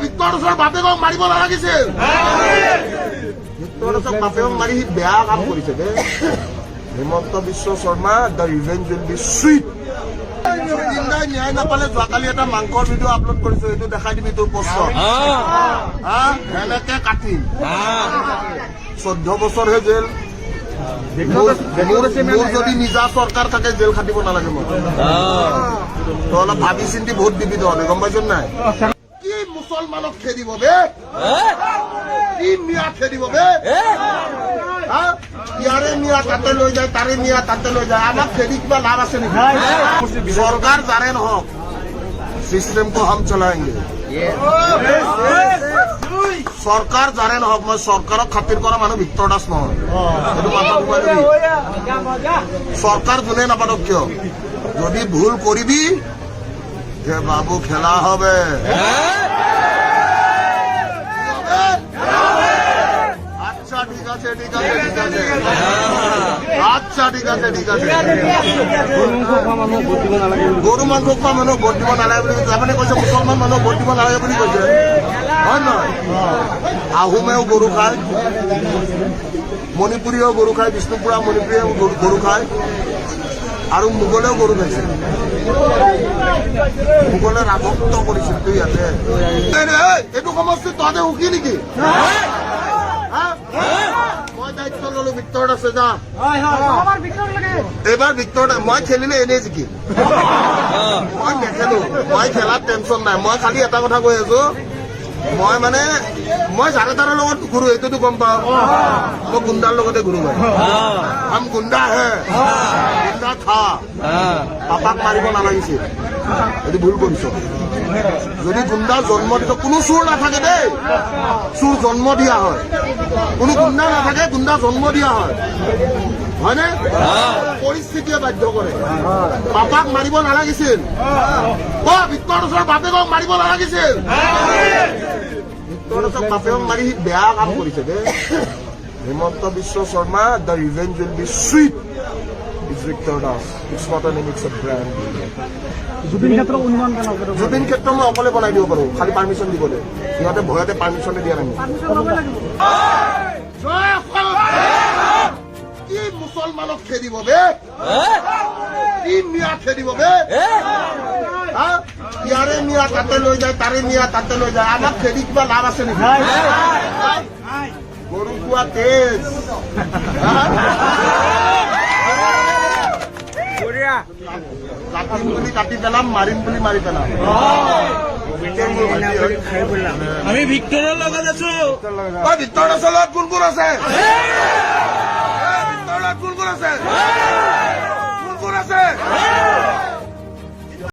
Victor বাপেকক মাৰিব নালাগিছিল। ভিক্টৰ বাপেকক মাৰি সি বেয়া কাম কৰিছে দে। Himanta Biswa Sarma the revenge will be sweet. ন্যায় নাপালে যোৱাকালি এটা মাংসৰ ভিডিঅ' আপলোড কৰিছো, এইটো দেখাই দিবি তোৰ পোষ্টত। এনেকে কাটিম 14 বছৰহে জেল। মোৰ যদি নিজা চৰকাৰ থাকে জেল খাটিব নালাগে মই। তই অলপ ভাবি চিন্তি ভোট দিবি তহঁতে, গম পাইছ নাই? কি মুছলমানক খেদিব বে, কি মিয়া খেদিব বে? ইয়াৰে মিয়া তাতে লৈ যায়, তাৰে মিয়া তাতে লৈ যায়। আমাক খেদি কিবা লাভ আছে নেকি? চৰকাৰ যাৰে নহওক চিষ্টেমটো হাম চলাएंगे। চৰকাৰ যাৰে নহওক, মই চৰকাৰক খাতিৰ কৰা মানুহ ভিক্টৰ দাস নহয়। এইটো মাথা ঘুমাই দিবি। চৰকাৰ যোনে নাপাতক কিয়, যদি ভুল কৰিবি বাবু খেলা হবে। আচ্ছা ঠিক আছে, ঠিক আছে, ঠিক আছে। আচ্ছা ঠিক আছে, ঠিক আছে। গৰু মাংস খোৱা মানুহক ভোট দিব নালাগে বুলি আপুনি কৈছে, মুছলমান মানুহক ভোট দিব নালাগে বুলি কৈছে, হয় নহয়? আহোমেও গৰু খায়, মণিপুৰীয়েও গৰু খায়, বিষ্ণুপুৰা মণিপুৰীয়েও গৰু খায়, আৰু মোগলেও গৰু খাইছে। মোগলে ৰাজত্ব কৰিছিল তো ইয়াতে। এইটো সমষ্টিত তহঁতে সুখী নেকি? মই দায়িত্ব ললো, ভিক্টৰ আছে যা। এইবাৰ ভিক্টৰ মই খেলিলে এনেই জিকিম। মই নেখেলো, মই খেলাত টেনচন নাই। মই খালি এটা কথা কৈ আছো, মই যাৰে তাৰে লগত ঘূৰো, এইটোতো গম পাওঁ। মই গুণ্ডাৰ লগতে ঘূৰো। মই গুণ্ডা হে, গুণ্ডা খা। পাপাক মাৰিব নালাগিছিল, এইটো ভুল কৰিছ। যদি গুণ্ডা জন্ম দিছ, কোনো চোৰ নাথাকে দেই, চোৰ জন্ম দিয়া হয়। কোনো গুণ্ডা নাথাকে, গুণ্ডা জন্ম দিয়া হয়, হয়নে? পৰিস্থিতিয়ে বাধ্য কৰে। পাপাক মাৰিব নালাগিছিল। ভিক্টৰ বাপেকক মাৰিব নালাগিছিল। ভিক্টৰ বাপেকক মাৰি সি বেয়া কাম কৰিছে দে। Himanta Biswa Sarma the revenge will be sweet. It's Victor Das. It's not a name, it's a brand. Zubeen ক্ষেত্ৰ মই অকলে বনাই দিব পাৰো, খালি পাৰ্মিশ্যন দিব দে। সিহঁতে ভয়তে পাৰ্মিশ্যনে দিয়া নাই। কি মুছলমানক খেদিব বে, কি মিয়া খেদিব বে? ইয়াৰে মিয়া তাতে লৈ যায়, তাৰে মিয়া তাতে লৈ যায়। আমাক খেদি কিবা লাভ আছে নেকি? গৰু খোৱা তেজ। কাটিম বুলি কাটি পেলাম, মাৰিম বুলি মাৰি পেলাম। আমি ভিক্টৰৰ লগত আছো। ভিক্টৰ দাসৰ লগত কোন কোন আছে?